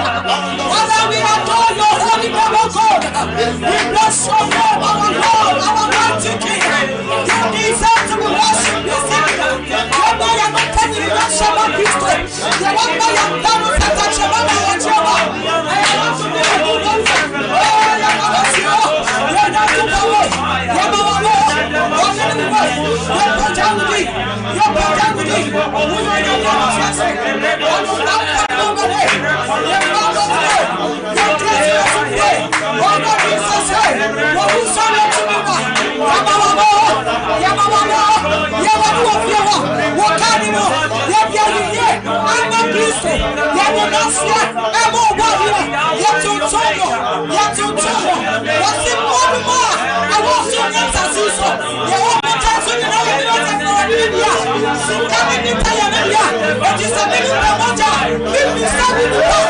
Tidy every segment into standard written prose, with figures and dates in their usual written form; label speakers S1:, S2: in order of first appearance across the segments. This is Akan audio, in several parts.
S1: Father, we adore your holy name, O God. We bless your name, our Lord, our mighty King. You deserve to be worshipped this evening. Your name is not telling you that Shabbat Christ. The one that you have done is that Shabbat and Shabbat. I want to be a good one. Oh, Yamasio. You're not too far. Yamamo. You're Pajanudi. You're Pajanudi. Who are you going to say? I'm not nobody. You're not nobody. You're crazy as you pray. Oh, God, Jesus said, what you saw me to me now. Yamamo. Yamamo. Yamamo. What can you do? I'm a Christ. Yamunasia. I'm a warrior. Yatutono. Yatutono. What's it more? I want to get a sister. You want to tell you now you're not a India. Coming into your India. But it's a little bit of if you start with the world,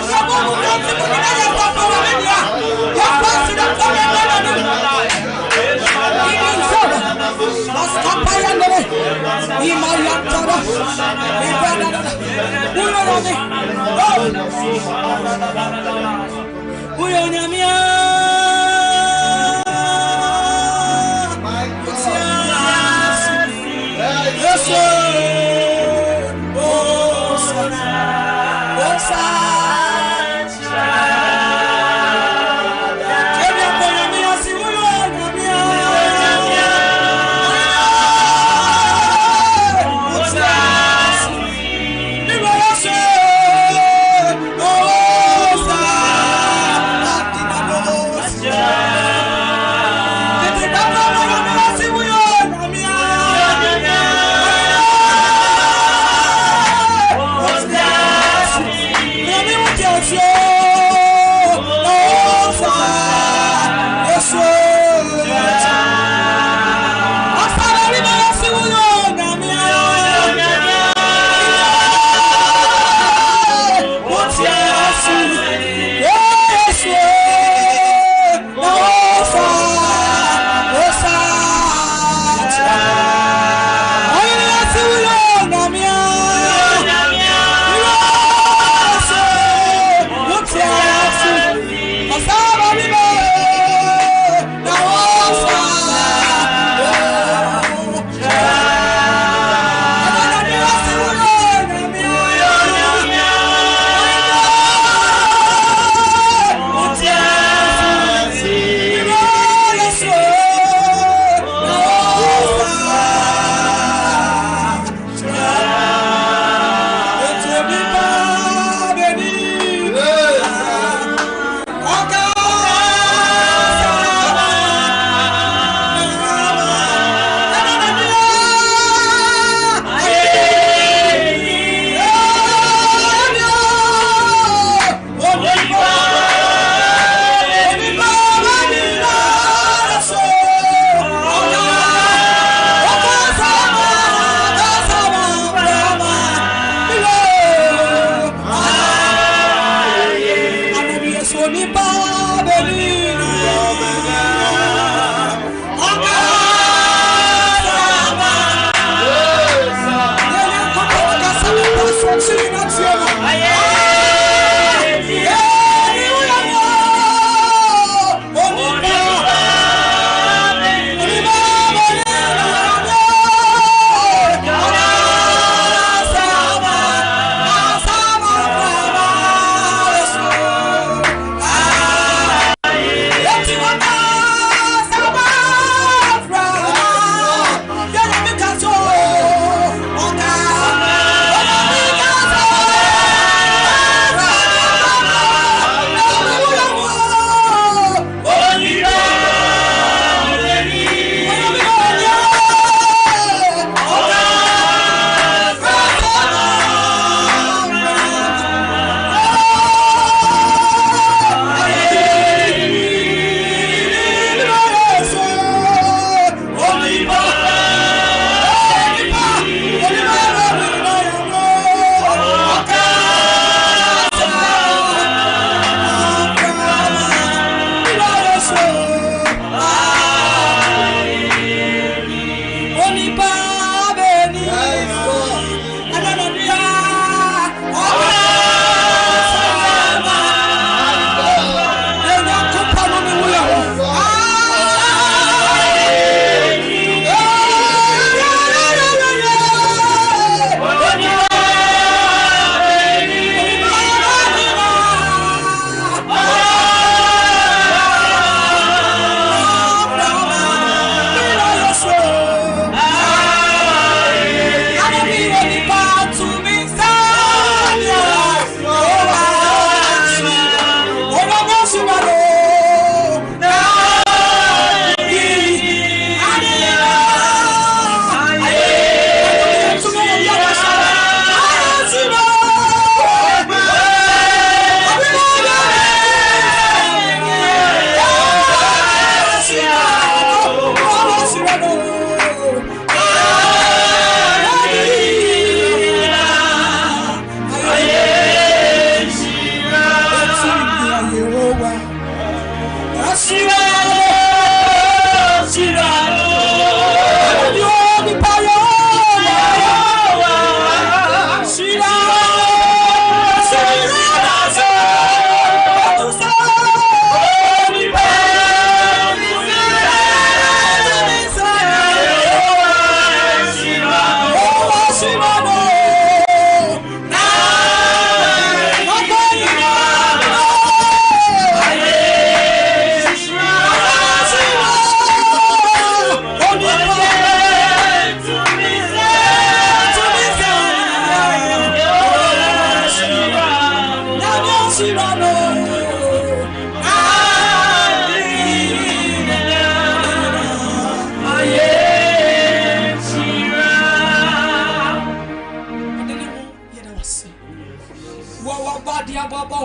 S1: you're going to get to the India. You're passing up for your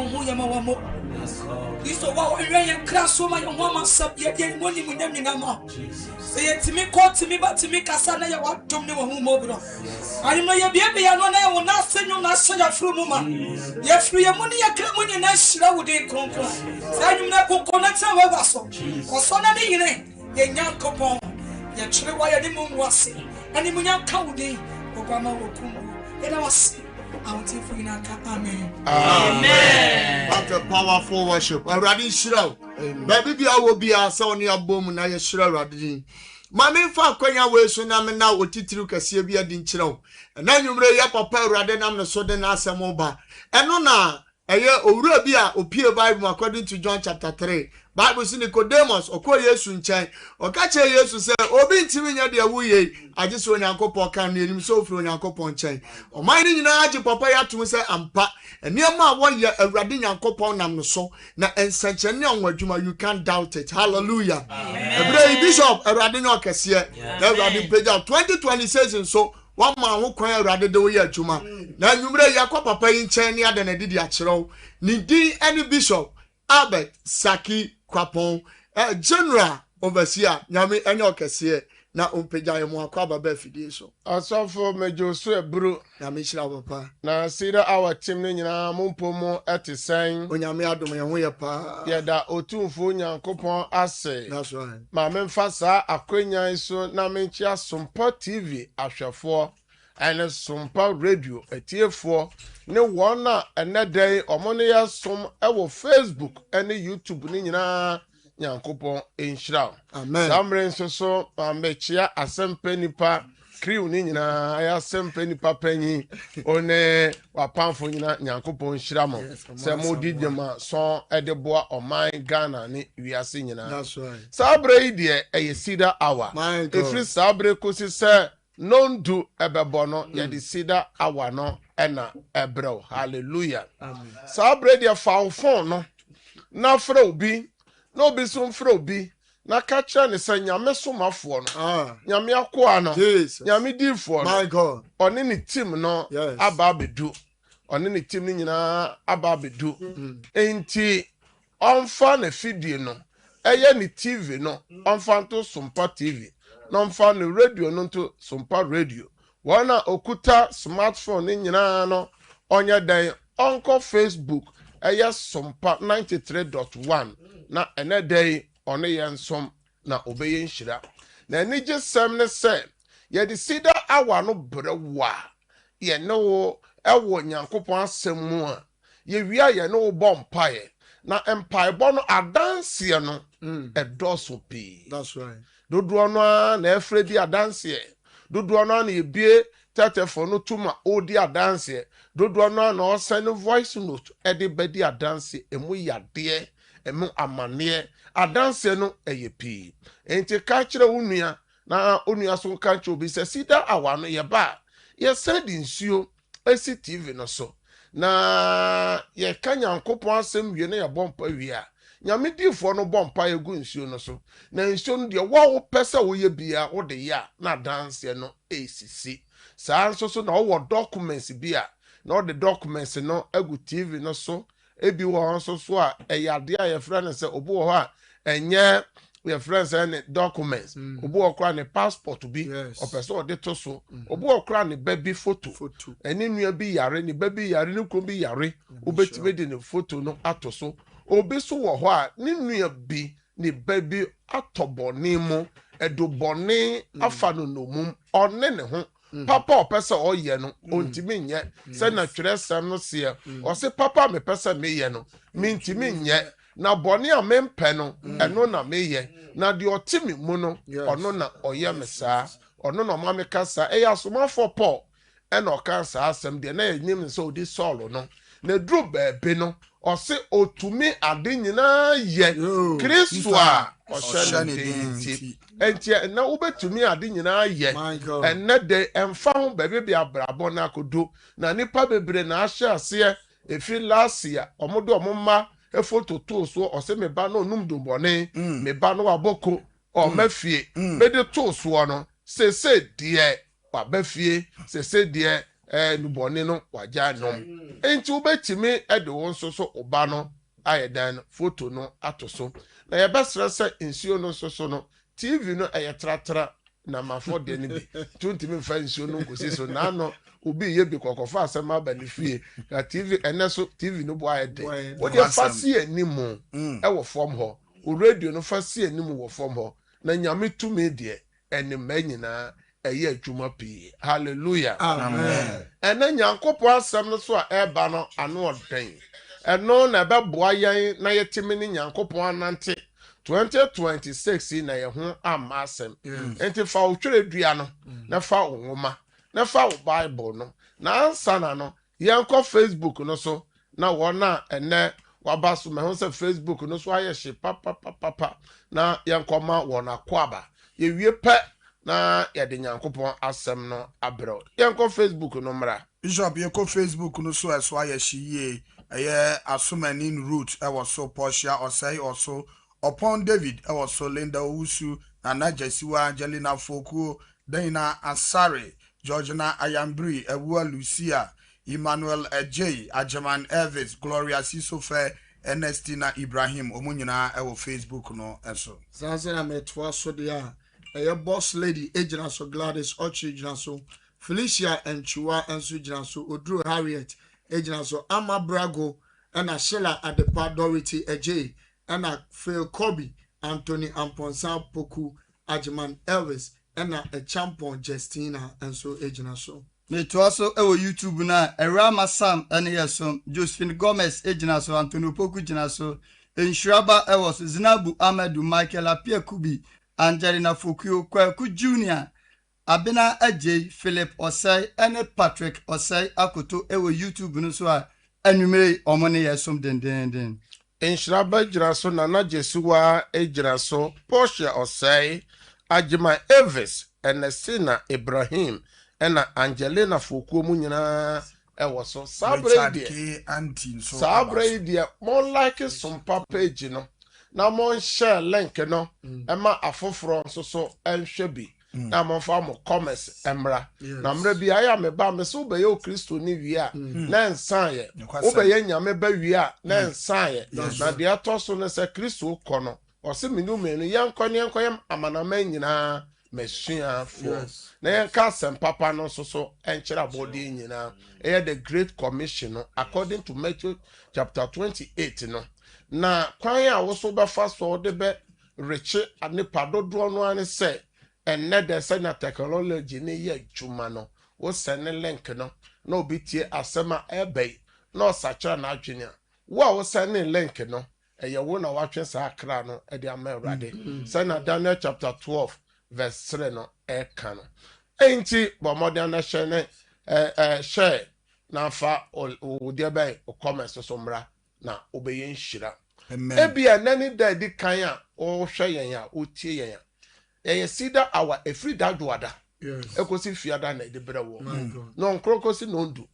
S1: who you are. This is what we are class woman, your woman, subject, money, we never know. Say it to me, call to me, but to me, Cassandra, you want to know whom over. I know your baby, I know I will not send you, not so your free woman. You're free, your money, your claim when you're not sure would they come. Say you never connect our vessel. Or son of the evening, the young couple, your children, why the moon was seen, and the moon county, Obama will come. And I was. Amen.
S2: Amen. What a powerful worship. Already shroud. Baby, I will be a son your boom and I shroud. Mammy for Quenya way so now and now with Titru Cassibia Dinchro. And then you lay up a pair rather than the Southern Asamoba. And no now, a year Urabia or Pure Bible according to John chapter 3. Bible sin Nicodemus or Koya Sunchai or catch a year to say, Obi Timinia de Awuye. I just want Uncle Pocan near him so through Uncle Ponchain. Or minding Naji Papaya to say Ampa, and near my 1 year a Radin Uncle Ponam so. Now and such a young word you can't doubt it. Hallelujah. A brave bishop, a Radino Cassia, the Radin Page 2026 and so. One man who quite rather do ya Juma. Now you may Yako Papa in Chania than a Didiachero. Nidi any bishop, Albert Saki Kwapon, General Overseer, Yami and Yokasia, now Umpeja Moakaba Befidio.
S3: Also for Major Sweat Brew,
S2: Yamishla Papa.
S3: Now see that our team in Mumpomo at the sign
S2: when Yamiadum and we pa.
S3: Yada Otu Funya Coupon assay.
S2: That's right.
S3: My Memphasa, Aquenia is so Namentia Sumpa TV, Asha 4, and a Sumpa Radio, a tier 4. No one another day, or money as some our Facebook and YouTube Nina. Yankopon in Shroud.
S2: Amen.
S3: Some rain so Mechia, a sem penny pa, crew nina, I have some penny pa penny, one or pamphonina, Yankopon Shramo. Some did your song at the bois or my Ghana, we are singing.
S2: That's right.
S3: Sabre, dear, a cedar hour.
S2: My
S3: if you sabre could say, non do ebebono, yet the cedar hour no, enna ebro. Hallelujah. Sabre, dear foul phone, no, na fro be. No be some frobi. Na catcher ni say nyame somafo no. Nyame akoa no. Nyame difo no.
S2: My God.
S3: Oni ni team no aba bedu. Oni ni team ni nyina aba bedu. Enti onfa na fidie no. Eye ni TV no. Onfa to Sumpa TV. No onfa ni radio no to Sumpa Radio. Wana okuta smartphone ni nyina no. Onya dan onko Facebook. Eye Sumpa 93.1. Na ene day one yensom na obeye nhyira na eni gesem ne se ye de sida awa no brewa ye ne wo ewo nyankopon asem mu a ye wia ye ne wo bompae na empire bo no adanse no edoso pi.
S2: That's right.
S3: Dodo no na efredi adanse dodo no na ebie tetefo no tuma odi adanse dodo no na o send voice note e de bedi adanse emu yade emu amane adanse no eyepi enti ka kire unua na onua so ka kire obi se sida awa no ye ba ye send nsuo esi TV no so na ye kanya nkopon asem wie na ye bompa wie a nyame difo no bompa egu nsuo no so na nsuo no de wo pese wo ye bia wo de ya na adanse no esisi saa so na wo documents bia na wo de documents no egu TV no so ebi wo so a eyade a ye frɛ ne sɛ obu wo ha enye ye frɛ sɛ ne documents obu wo kra ne passport bi opese o de to so obu wo kra ne baby photo eni nua bi yare ne baby yare ne kro bi yare obetime de ne photo no ato so obi so wo ho a ne nua bi ne baby atobone mu edobone afa no nomum one ne ho papa opese o ye no ontimi nye se na twerɛsɛm no se o se papa me pese me ye no mintimi nye na bone a mempe no eno na me ye na de otimi mu no ono na oye me saa ono na ma me kasa e ya somafo Paul ena o kansa asem de na enyim se odi Saul no na dru baabi no o se otumi ade nyina ye Kristo a o hyɛ enti na ubetumi ade nyina ye enne de emfa ho baabi bia brabo na akodo na nipa bebre na ahye ase efi last year omodo omma efoto to so o se me ba no num dombone me ba no aboko o mafie me de to so no se de wa bafie se de nubɔne no wagya nom enti wobɛtumi de wo nso so ɔba no ayɛ dan photo no ato so na yɛbɛsrɛ sɛ nsuo no nso so no TV no ɛyɛ tratra na mafo de ne bi tuntumi mfa nsuo no nkosi so na no obi ye bi kokɔfa asɛm aba ne fie na TV ɛnɛ so TV no bo ayɛ de wo de fa si animu ɛwɔ fam hɔ o radio no fa si animu wɔ fam hɔ na nyame tumi de ɛne mma nyinaa ɛyɛ adwuma pii hallelujah
S2: amen
S3: ɛna nyankopɔ asɛm no so a ɛba no ano ɔden ɛno na ɛbɛboa yɛn na yɛtimi ne nyankopɔn anante 2026 na yɛ ho amma asɛm enti fa wo twerɛ dua no na fa wo nwoma na fa wo bible no na ansa na no yɛnkɔ Facebook no so na wɔn a ɛnɛ waba so ma ho sɛ Facebook no so ayɛ hye papa na yɛnkɔma wɔn akoaba yɛwie pɛ na yɛde nyankopɔn asɛm no abrɛ yɛnkɔ Facebook no mmra
S4: Bishop yɛkɔ Facebook no so ɛso ayɛ hye yie ɛyɛ Asomanin Root ɛwɔ so Portia Osei ɔso Upon David ɛwɔ so Linda Owusu Nana Jesiwa Angelina Foku Dana Asare Georgina Ayambri Ewua Lucia Emmanuel Ejay Ajaman Elvis Gloria Sisofe Ernestina Ibrahim omunyina ɛwɔ Facebook no ɛso
S2: sanse na metwa so dia ɛyɛ boss lady agina so Gladys Ochi gina so Felicia Enchua enso gina so Odro Harriet agina so Ama Brago ɛna Sheila Adepa Dorothy Ejay ɛna Phil Kobe Anthony Amponsa Poku Ajaman Elvis ɛna Champon Justina enso agina so
S5: Metwa so ewo YouTube na Erama Sam ene yeso Josephine Gomez ejina so Antonio Poku jina so Enshuraba ewo so Zinabu Ahmedu Michael Apia Kubi Angelina Fokuo Kwaku Junior Abena Ajay Philip Osei ene Patrick Osei akoto ewo YouTube no so a anwumere omone yesom den
S3: Enshuraba jira so Nana Jesuwa ejira so Portia Osei Ajima Elvis Ernestina Ibrahim ɛna Angelina Fokuo mu nyinaa ɛwɔ so sabre die mon like sompa page no na mon share link no ɛma afoforo nso so ɛnhwɛ bi na mon fa mo comments ɛmra na mra bi aya me ba me so be yo Kristo ni wi a na nsan ye wo be ye nyame ba wi a na nsan ye na de ato so ne sɛ Kristo kɔ no ɔse menu menu yankɔ ne yankɔ yam amanama nyinaa mesua for na yanka sem papa no so enchira body nyina the Great Commission no according to Matthew chapter 28 no na kwan a wo so befa so de be reche anepa dodo no ane se enne de se na technology ne ye adwuma no wo send link no na obitie asema ebe na osachira na adwene wo send link no eye wo na watwe sa akra no e de amerade se na Daniel chapter 12 verse 3 no ekano enti bo modern na share share na fa o de bay o comment so mra na obeye nhira ebia nani da di kan a o hwe yen a o tie yen a sida our efri dadwada ekosi fiada na de brewo no nkrokosi no ndu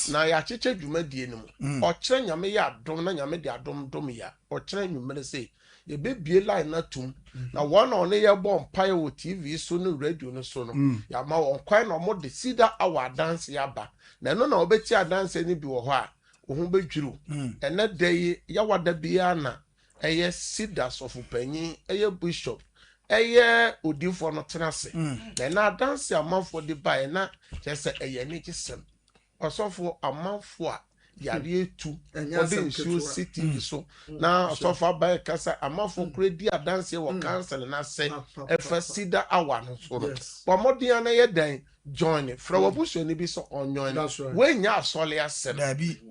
S3: na ya cheche dwumadie ni mu o kire nyame ya adom na nyame de adom dom ya o kire nwumere sei ye bebie line na tum na one on ye bom pae wo TV so no radio no so no ya ma won kwan no mo de sida our dance ya ba na no na obeti dance ni bi wo ho a wo ho bedwuru ene dey ya wada bia na eye sida sofu panyin eye bishop eye odifo no tenase na dance amanfo de ba na chese eye ni gisem osofo amanfo a yare etu ode nsu city so na osofa ba kasa amafo kredi adanse wo cancel na se efasida awa no so no pomodian na ye dan join fra wabuso ni bi so onyoin we nya asole asem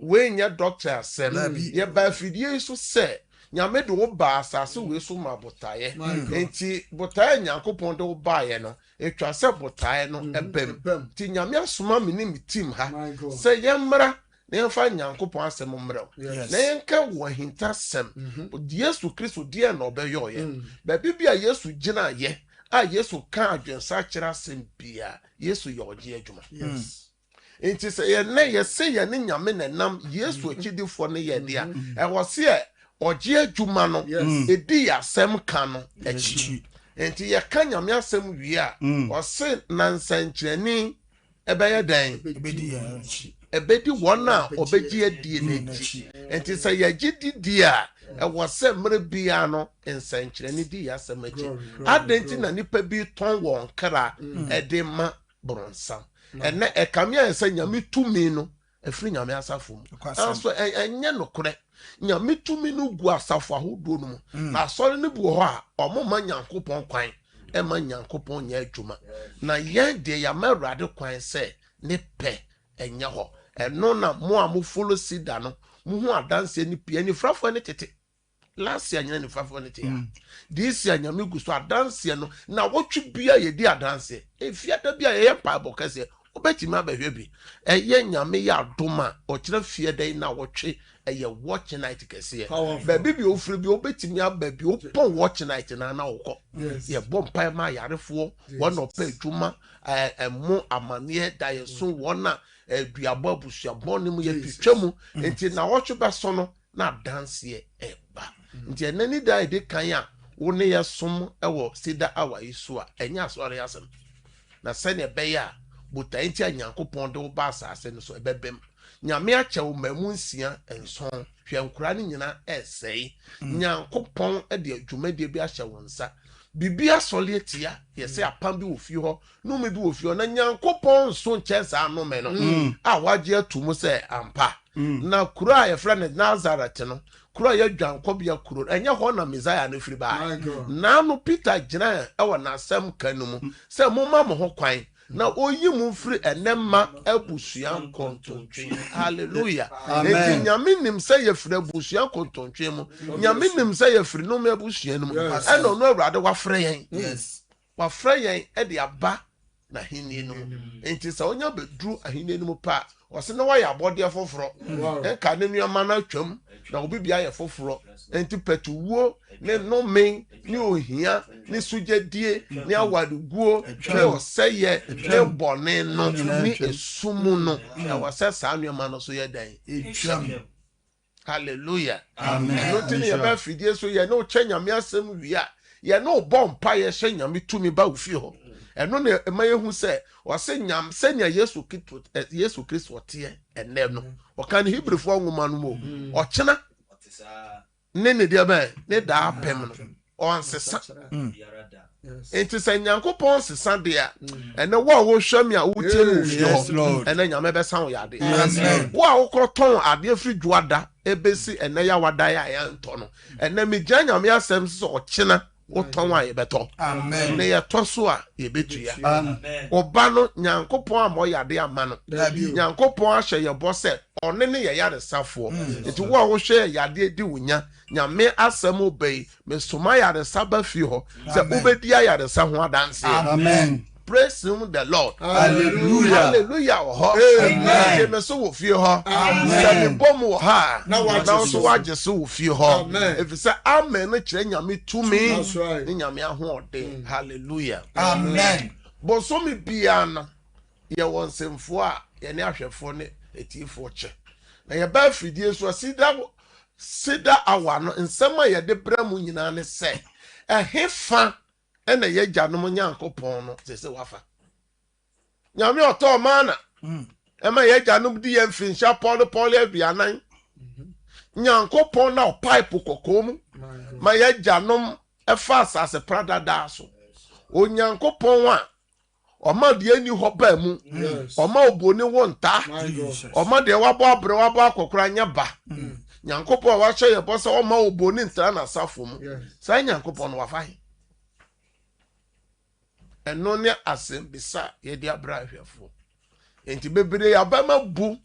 S3: we nya doctor asem ye ba fidie so se nyame de wo ba asase we so ma botaye enti botaye nyankopon de wo ba ye no etwa se botaye no ebem ti nyame asoma me ni mi team ha se yemra na yɛmfa nyankopɔn asɛm mmrɛw na yɛnka wɔ hinta sɛm Yesu Kristo die na ɔbɛyɛ ɔyɛ baabi bi a Yesu gyina yɛ a Yesu ka adwensa kyerɛ asɛm bia Yesu yɛ ɔgye adwuma enti sɛ yɛnɛ yɛsɛ yɛne nyame na nam Yesu akyidifoɔ no yɛ dea ɛwɔ se ɔgye adwuma no ɛdi yɛ asɛm ka no akyi enti yɛka nyame asɛm wie a ɔse nansankyerɛni ebeye den ebedi one a obeji adie n'echi enti say ye gidi dia ɛwɔ sɛ mmerɛ bia no nsɛnkyerɛ ne di yasɛm akyi adɛnti na nipa bi tɔn wɔn kra ɛde ma bronsam ɛnɛ ɛkamea sɛ nyame tumi no afiri nyame asafo mu anso ɛnyɛ nokorɛ nyame tumi no gu asafo ahodoɔ no mu na asɔre no bu hɔ a ɔmo ma nyankopɔn kwan ɛma nyankopɔn nyɛ adwuma na yɛn deɛ yɛama awurade kwan sɛ ne pɛ ɛnyɛ hɔ ɛno na mo a mo follow sida no mo ho adanse ne pia nifrafo ne tete last year nyina nifrafo ne tete ya this year nyame gu so adanse no na wotwe bia ye di adanse efiada bia ye paabo kase obetimi abahwe bi eye nyame ya adoma okira fiada na wotwe eye watch night kase ba bibi ofiri bi obetimi ababi opon watch night na wokọ ye bompa ma yarefo wona opa adwuma emo amane da ye so wona aduabo abusuabo ne mu ye twitwamu enti na wotwe beso no na dance eba nti enani da ide kan a wo ne ye som ewo sida awa isu a enya asore yasem na sene beya buta enti anyankopon de wo ba asase no so ebebem nyame achewo mamu nsia enson hwenkura ne nyina esei nyankopon de adwumade bi ahye wonsa bibia sole etia yese apam bi ofie ho no me bi ofie na nyankopon so nkyesa no me no a waje atumu se ampa na kura ya fra ne Nazareth no kura ya dwankobia kuro enye ho na Messiah no firi ba na no Peter gina ewo na asem kanumu se momma mo ho kwan na oyi mu firi enema abusuan kontontwe hallelujah enti nyame nim se ye firi abusuan kontontwe mu nyame nim se ye firi no me abusuan mu eno no awurade wa frɛ yen wa frɛ yen e de aba na hinni no enti se onya beduru ahinni no pa wose no wa ya abode foforo enka ne nuama na atwam na obi bia ye foforo enti petuwo ne nome ni ohia ni sujadie ni awaduguo ne oseye ne bone no ni esumu no na wose sa nuama no so ye dan etwam hallelujah amen no tini ye ba fidie so ye no kyanyame asem wi a ye no bompa ye hye nyame tumi ba ofie ho eno ne emayehu se wose nyam senya Yesu Kristo tie ene no okan Hebrewfo nwoma no mo okena ne dia ba ne da pem no onsesa enti se nyankopon sesa de a ene wo a wo hwam a wo tie no ofie ene nyame be san wo yade wo a wo kroton ade afri juada ebesi ene ya wada ya nto no ene me gya nyame asem so okena oton wa ye beto amen ne ye to so a ye betua amen oba no nyankopon amo yade ama no nyankopon ahye ye bo se one ne ye yare safo enti wo a wo hwe yade di wonya nyame asem obey me soma yare saba fi ho se obedi yare sa ho adanse amen praise him the Lord hallelujah hallelujah amen me so wo fie ho amen me bom wo ha na so waje so wo fie ho if say amen no kire nyame tumi ni nyame ahode hallelujah amen bo so me bia na ye wonsemfo a ye ne ahwefo ne etifo che na ye ba fidie so sida awa no nsema ye de bramu nyina ne se ehefa ena ye gyanom nyankopon no se wafa nyame oto mana ema ye gyanom di ye mfinsha Paul abianan nyankopon na pipe kokom ma ye gyanom efa asase prada da so o nyankopon a oma de ani ho ba mu oma oboni wonta oma de wabo abre wabo akokora nya ba nyankopon wa hye ye bosa oma oboni ntra na safo mu sai nyankopon wafa eno ne asem bisa ye di abra hwefo enti bebre ya ba mabu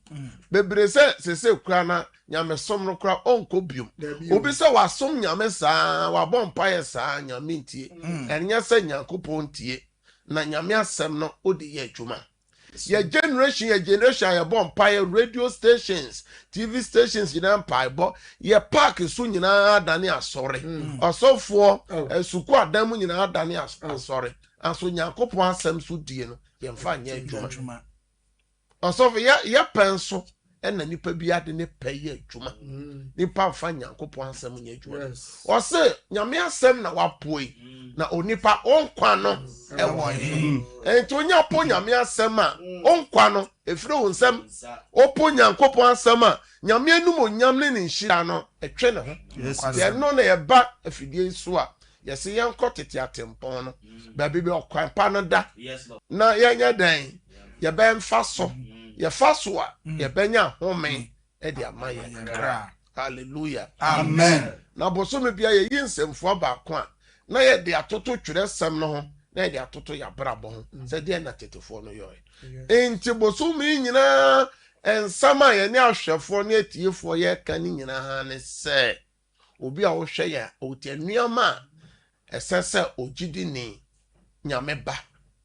S3: bebre se kura na nyame som no kura onko biom obi se wasom nyame saa wa bompa ye saa nyame ntie enya se nyankopon tie na nyame asem no odi ye adwuma ye generation ye bompa ye radio stations TV stations nyina mpaibo ye park so nyina adane asore osofo suku adam nyina adane asore anso nyankopon asem so die no ye mfa nya adwuma osof ya penso ɛna nipa bi ade ne pɛyɛ adwuma nipa fa nyankopɔn asɛm nyɛ adwuma ɔse nyame asɛm na wapoe na onipa ɔnkwa no ɛwɔ he enti onya po nyame asɛm a ɔnkwa no efiri wo nsɛm opo nyankopɔn asɛm a nyame anum onyam ne nhyira no ɛtwe ne ho yɛno na yɛba afidie so a yɛse yɛnkɔ tete atempɔn no baabi bi ɔkwan pa no da na yɛnyɛ dɛn yɛbɛmfa so yɛfa so a yɛbɛnya home ɛde ama yɛn hallelujah
S4: amen
S3: na bosome bia yɛyi nsɛmfoɔ baako a na yɛde atoto twerɛsɛm no ho na yɛde atoto yɛabrabɔ ho sɛ deɛ na tetefoɔ no yɔɛ enti bosome nyinaa nsɛm a yɛne ahwɛfoɔ ne atiefoɔ yɛka ne nyinaa ne sɛ obi a wohwɛ yɛ ɔtia nneɛma a ɛsɛ sɛ ogyidi ne nyame ba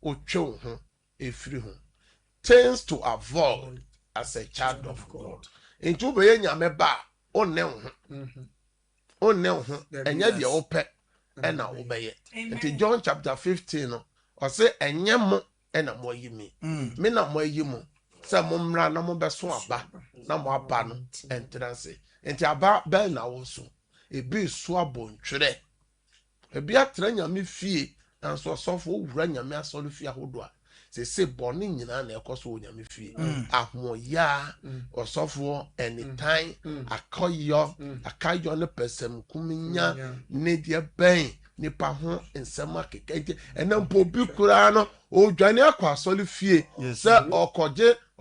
S3: otwe wo ho efiri ho things to avoid as a child of God. Enti wobɛyɛ nyame ba onne wo ho ɛnyɛ deɛ wopɛ ɛna wobɛyɛ. Enti John chapter 15 no ɔse ɛnyɛ mo ɛna mo ayi me na mo ayi mo sɛ mo mmra na mo bɛso aba na mo aba no ɛntranse. Enti aba bɛn na wo so ebi so abontwerɛ ebi atra nyame fie nanso ɔsɔfo wura nyame asɔre fie ahodo a se bɔne nyinaa na ɛkɔ so wɔ nyame fie ahoya ɔsɔfo anytime akayɔ ne pɛsɛm kuminya ne deɛ bɛn nipa ho nsɛm akeka nti ɛna mpo obi koraa no odwane akɔ asɔre fie sɛ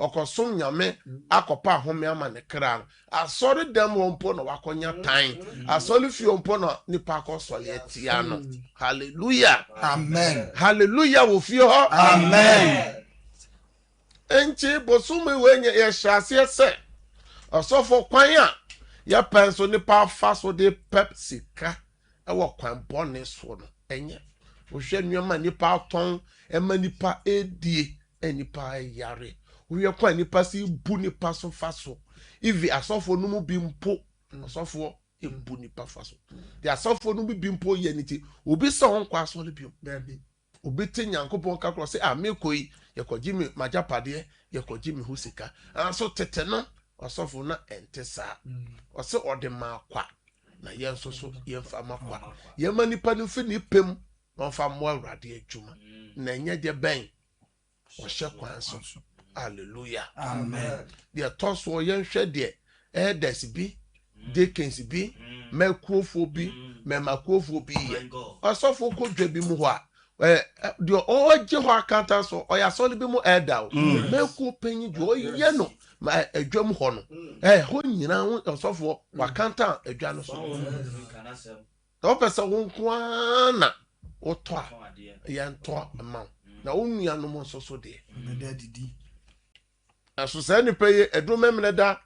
S3: ɔkɔsom nyame akɔpa ahome ama ne kra no asɔre dɛm wɔ mpo na wakɔnya tan asɔre fie mpo na nipa akɔsɔre atia no hallelujah
S4: amen
S3: hallelujah wo fie hɔ
S4: amen
S3: enchi bosome wenye yɛhyɛ aseɛ sɛ ɔsɔfo kwan a yɛpɛ nso nipa fa so de pep sika ɛwɔ kwan bɔne so no ɛnyɛ wohwɛ nneɛma nipa atɔn ɛma nipa edie nipa yare wohwɛ kwan nipa si bu nipa so fa so ivi asɔfo no mu bi mpo asɔfo ebu nipa fa so de asɔfo no bi mpo yɛ niti obi sɛ wɔn kɔ asɔre bi obi te nyankopɔn kakro sɛ amekoi yɛkɔgye me magyapadeɛ yɛkɔgye me ho sika anso tete no asɔfo na ɛnte saa ɔsɛ ɔde maakwa na yɛn nso so yɛmfa makwa yɛma nipa no fi ne pem na ɔmfa mmoa awurade adwuma na ɛnyɛ deɛ bɛn ɔhyɛ kwan so hallelujah
S4: amen
S3: deɛ tɔ so yɛnhwɛ deɛ elders bi deacons bi mɛkuofo bi mɛmakuofo bi yɛ ɔsɔfo kɔdwa bi mu hɔ a deɛ ɔgye hɔ akanta so ɔyɛ asɔre bi mu elder mɛkuo panyin dwo ɔyɛ no ma adwam hɔ no hɔ nyinaa ɔsɔfo wakanta adwa no so na ɔpɛ sɛ wo nko ara na wotɔ a yɛntɔ ma na wo nuanom nso so deɛ ɛso saa nipa yi ɛduru memene da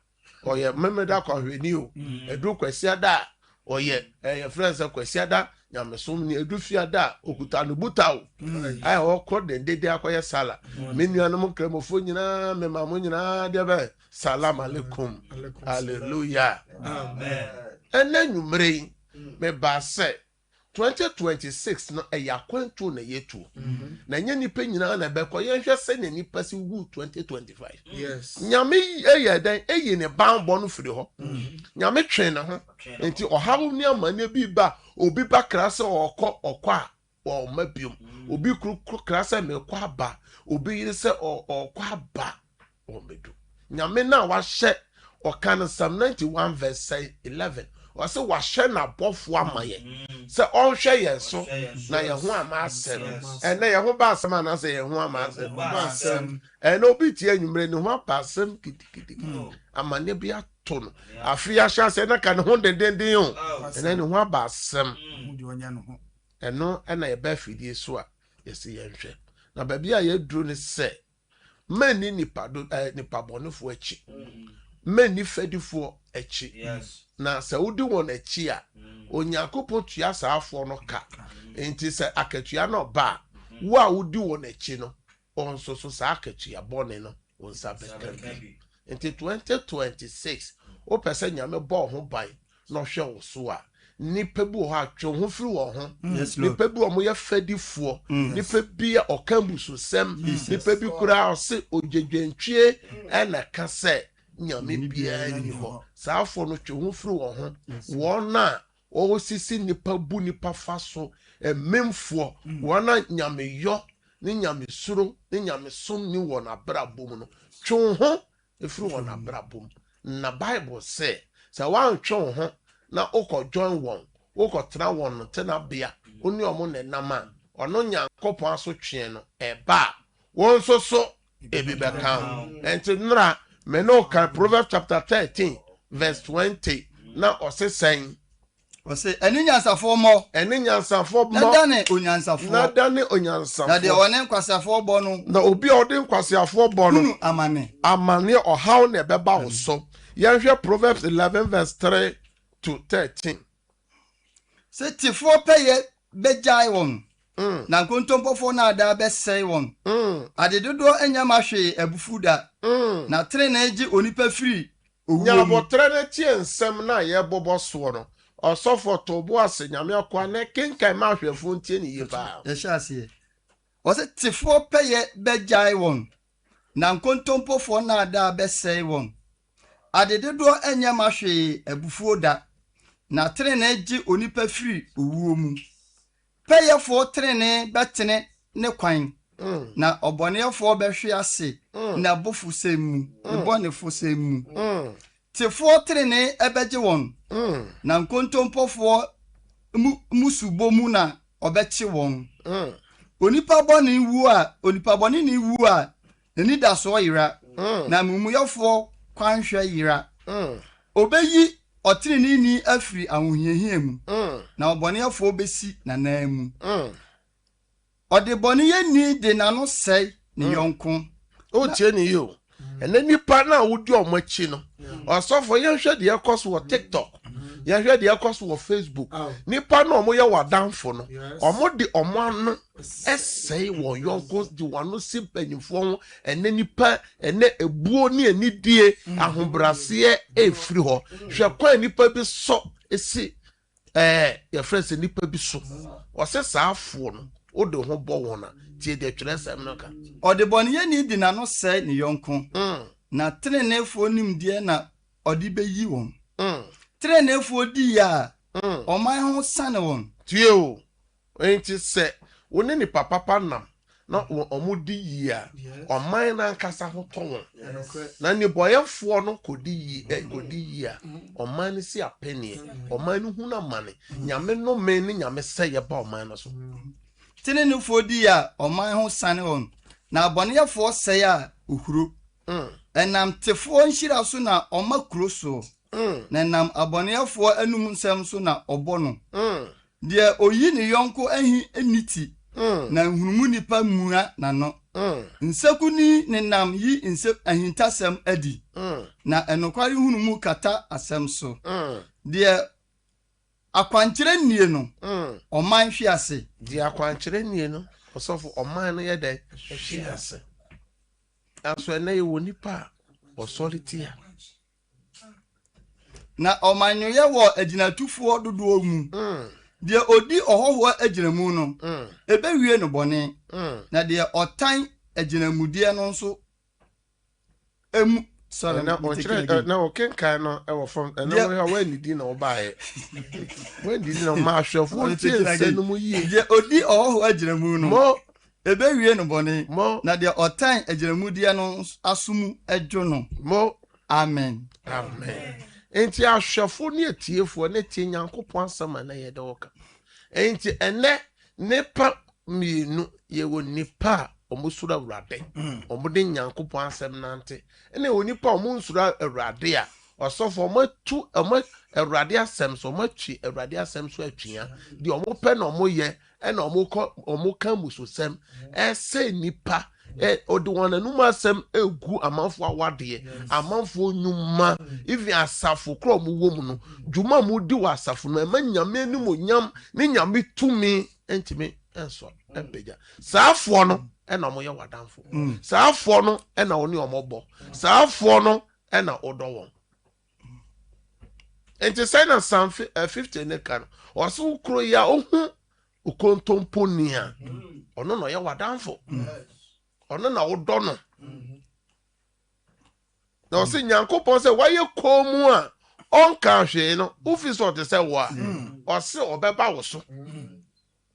S3: ɔyɛ memene da kɔhwɛni o ɛduru kwasia da ɔyɛ friends kwasia da nyamesom ni ɛduru fia da okuta no buta o ayɛ ɔkɔ dendede akɔyɛ sala me nuanom kramofo nyinaa me mamo nyinaa deɛ bɛ salam alaikum hallelujah amen ɛna nwumere yi me ba sɛ 2026 no ɛyɛ akwantuo na yɛtuo na nyɛ nipa nyinaa na bɛkɔ yɛnhwɛ sɛ na nipa si wu 2025
S4: yes
S3: nyame ɛyɛ dɛn ɛyɛ ne banbɔ no firi hɔ nyame twe ne ho nti ɔhaw ne amane bi ba obi ba kra sɛ ɔkɔ a ɔma biom obi kru kra sɛ mekɔ aba obi yiri sɛ ɔkɔ aba ɔmɛdu nyame na wahyɛ ɔka no Psalm 91 verse 11 ɔsɛ wahyɛ n'abɔfo ama yɛ sɛ ɔnhwɛ yɛn so na yɛn ho ama asɛm ɛnɛ yɛn ho ba asɛm anaasɛ yɛn ho ama asɛm ɛnɛ obi tie nwumere ne ho aba asɛm kitikiti amane bi ato no afi ahyɛ asɛ na ka ne ho dendenden o ɛnɛ ne ho aba asɛm ɛno ɛna yɛba afidie so a yɛsɛ yɛnhwɛ na baabi a yɛduro ne sɛ mani nipa bɔnefoɔ akyi mani fɛdifoɔ akyi na sɛ wodi wɔn akyi a onyankopɔn tua saafoɔ no ka enti sɛ akatua no ba wo a wodi wɔn akyi no ɔnso so saa akatua bɔne no wo nsa bɛka bi enti 2026 wopɛ sɛ nyame bɔ ho ban na ɔhwɛ wo so a nipa bi wɔ hɔ atwe ho firi wɔ ho nipa bi wɔ mo yɛ fɛdifoɔ nipa bi a ɔka busosɛm nipa bi koraa ɔse ogyedwantwie ɛna ka sɛ nyame biara ni hɔ saa afɔ no twe ho firi wɔn ho wɔn a wɔsisi nipa bu nipa fa so mmemfoɔ wɔn a nyame yɔ ne nyame suro ne nyame som ni wɔn abrabɔ mu no twe ho efiri wɔn abrabɔ mu na bible sɛ sɛ wɔn twe ho na okɔ join wɔn okɔ tena wɔn no tena bea oni ɔmo ne nam a ɔno nyankopɔn aso twe no ɛba wɔn nso so ebi bɛka ho ɛnti nra meno kan Proverbs chapter 13 verse 20 na ɔse sɛn
S5: ɔse ɛne nyansafo mmɔ
S3: na
S5: dane onyansafo
S3: na
S5: deɛ ɔne nkwaseafoɔ bɔ no
S3: na obi a ɔde nkwaseafoɔ bɔ no
S5: hunu amane
S3: ɔhaw na ɛbɛba wo so yɛhwɛ Proverbs 11 verse 3 to 13
S5: sɛ tifoɔ pɛyɛ bɛgyae wɔn na nkontompofoɔ no adaa bɛsɛe wɔn ade dodoɔ ɛnyɛ ma hwee abufu da na trenee gye onipa firi owuo mu
S3: nyabɔtrɛ no tie nsɛm na yɛbobɔ soɔ no ɔsɔfo to bo ase nyame akwa na kenkan ma hwɛfo ntie ne yie paa
S5: yɛhyɛ aseɛ ɔsɛ tifoɔ pɛyɛ bɛgyae wɔn na nkontompofoɔ no adaa bɛsɛe wɔn ade dodoɔ ɛnyɛ ma hwee abufuo da na trenee gye onipa firi owuo mu pɛyɛfoɔ trenee bɛtene ne kwan na ɔbɔneɛfoɔ bɛhwe ase na bofo sɛ mu ne bɔnefo sɛ mu tefoɔ trenee ɛbɛgye wɔn na nkontompofoɔ musubɔ mu na ɔbɛkye wɔn onipa bɔne ne wu a n'ani da soɔ yera na mumuyɛfoɔ kwanhwɛ yera obɛyi ɔtreneni afiri ahohiahia mu na ɔbɔneɛfoɔ bɛsi nanan mu ɔde bɔneyɛni de n'ano sɛe ne yɔnko
S3: o tie ne yo ɛna nipa na wodi ɔmo akyi no ɔsɔfo yɛhwɛ deɛ ɛkɔ so wɔ TikTok yɛhwɛ deɛ ɛkɔ so wɔ Facebook nipa na ɔmo yɛ wadanfo no ɔmo de ɔmo ano ɛsɛe wɔn yɔnko de wɔn ano si mpanyinfoɔ ho ɛna nipa ɛna ebuo ne anidie ahobraseɛ efiri hɔ hwɛ kwan nipa bi sɔ esi yɛfrɛ sɛ nipa bi so ɔsɛ saa afoɔ no o de ho bɔ wɔn a tie de twere sɛm no ka
S5: ɔde bɔneyɛni de n'ano sɛe ne yɔnko na treneefoɔ nimdeɛ na ɔde bɛyi wɔn treneefoɔ di ya ɔman ho sane wɔn
S3: tie o enti sɛ wone ni papa nam na ɔmo di yi a ɔman na nkasa ho tɔ wɔn na ni bɔyɛfoɔ no kodi yi a ɔman no si apɛnie ɔman no hu na mane nyame no men ne nyame sɛ yɛba ɔman no so
S5: treneefoɔ di ya ɔman ho sane wɔn na abɔneɛfoɔ sɛe a ohuro ɛnam tefoɔ nhyira so na ɔma kuro so na nam abɔneɛfoɔ anum nsɛm so na ɔbɔ no deɛ oyi ne yɔnko ahi aniti na nhunumu nipa mua n'ano nsakuni ne nam yi ahintasɛm adi na ɛnokware hunumu kata asɛm so deɛ akwankyerɛ nnie no ɔman hwe ase
S3: deɛ akwankyerɛ nnie no ɔsɔfo ɔman no yɛ dɛ hwe ase aso ɛnɛ yɛ wɔ nipa a ɔsɔre tia
S5: na ɔmanyoyɛ wɔ agyinatufoɔ dodoɔ mu deɛ odi ɔhɔhoɔ agyinamu no ɛbɛwie no bɔne na deɛ ɔtan agyinamudeɛ no nso emu
S3: na ɔkenkan no ɛwɔ fam ɛna wɔn anidi na ɔbaeɛ wɔn anidi na ɔma ahwɛfoɔ tie nsɛ no mu yie
S5: deɛ odi ɔhɔhoɔ agyinamu no ɛbɛwie no bɔne na deɛ ɔtan agyinamudeɛ no asom adwo no amen
S3: enti ahwɛfo ne atiefoɔ ne tie nyankopɔn asɛm a na yɛde wɔka enti ɛnɛ nipa mmienu yɛwɔ nipa a ɔmo soro awurade ɔmo de nyankopɔn asɛm nante ɛna ɛwɔ nipa a ɔmo nsoro awurade a ɔsɔfo ɔmo atu ɔmo awurade asɛm so ɔmo atwi awurade asɛm so atwia deɛ ɔmo pɛ na ɔmo yɛ ɛna ɔmo ka musosɛm ɛsɛ nipa ɔde wɔn anum asɛm egu amanfo awadeɛ amanfo nyuma even asafo kora ɔmo wɔ mu no dwuma mo di wɔ asafo no ɛma nyame anim onyam ne nyame tumi ɛntimi ɛnsɔ ɛmpagya saafoɔ no ɛna ɔmo yɛ wadanfo saafoɔ no ɛna ɔne ɔmo bɔ saafoɔ no ɛna ɔdɔ wɔn nti sɛ na Psalm 50 ne ka no ɔso kuro yi a ohu okontompo ni a ɔno na ɔyɛ wadanfo ɔno na wodɔ no na ɔse nyankopɔn sɛ wayɛ komu a ɔnka hwee no wofi so ɔte sɛ wo a ɔse ɔbɛba wo so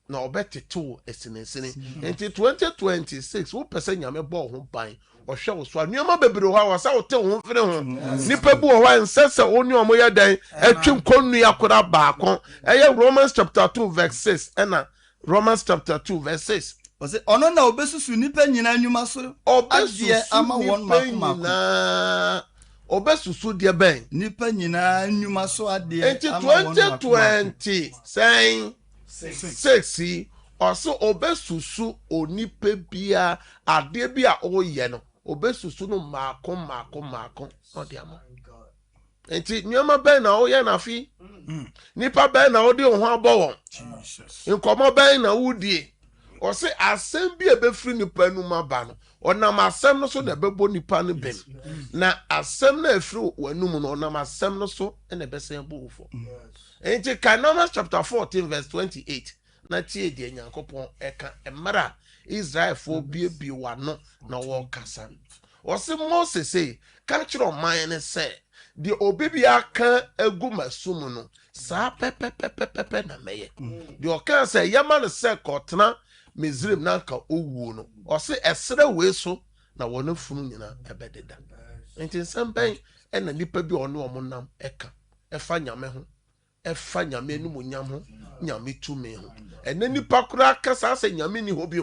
S3: na ɔbɛtete wo esinesene nti 2026 wopɛ sɛ nyame bɔ ho ban ɔhwɛ wo so a nneɛma bebree hɔ a wɔsɛ wote wo ho firi ho nipa bi wɔ hɔ a nsɛ sɛ wo ne ɔmo yɛ dan atwi nkonnua kora baako ɛyɛ Romans chapter 2 verse 6 ɛna Romans chapter 2 verse 6
S5: ɔse ɔno na obesusu nipa nyina nnwuma so adeɛ ama wɔn mako
S3: obesusu deɛ bɛn
S5: nipa nyina nnwuma so adeɛ
S3: nti 2020 sɛn 6 ɔso obesusu onipa bia adeɛ bi a ɔyɛ no obesusu no maako ɔde ama nti nneɛma bɛn na ɔyɛ na fi nipa bɛn na ɔde ho abɔ wɔn nkɔmɔ bɛn na wudie ɔse asɛm bi ebefiri nipa no ma ba no ɔnam asɛm no so na ɛbɛbɔ nipa no bɛm na asɛm na efiri w'anum no ɔnam asɛm no so na ɛbɛsɛn bɔ wofo nti Numbers chapter 14 verse 28 na tie die nyankopɔn ɛka emra Israelfo biebie wano na wɔkasa ɔse Moses say ka kyerɛ ɔman ne sɛ de obibi aka egu masum no saa pɛpɛpɛpɛpɛ na mɛyɛ de ɔka sɛ yɛma no sɛ kɔtena Misraim na nka owuo no ɔse ɛsrɛ wei so na wɔne funu nyina ɛbɛdeda nti nsɛm bɛn ɛna nipa bi ɔne ɔmo nam ɛka ɛfa nyame ho ɛfa nyame enumonyam ho nyame tumi ho ɛna nipa kora kasa sɛ nyame ni hɔ bi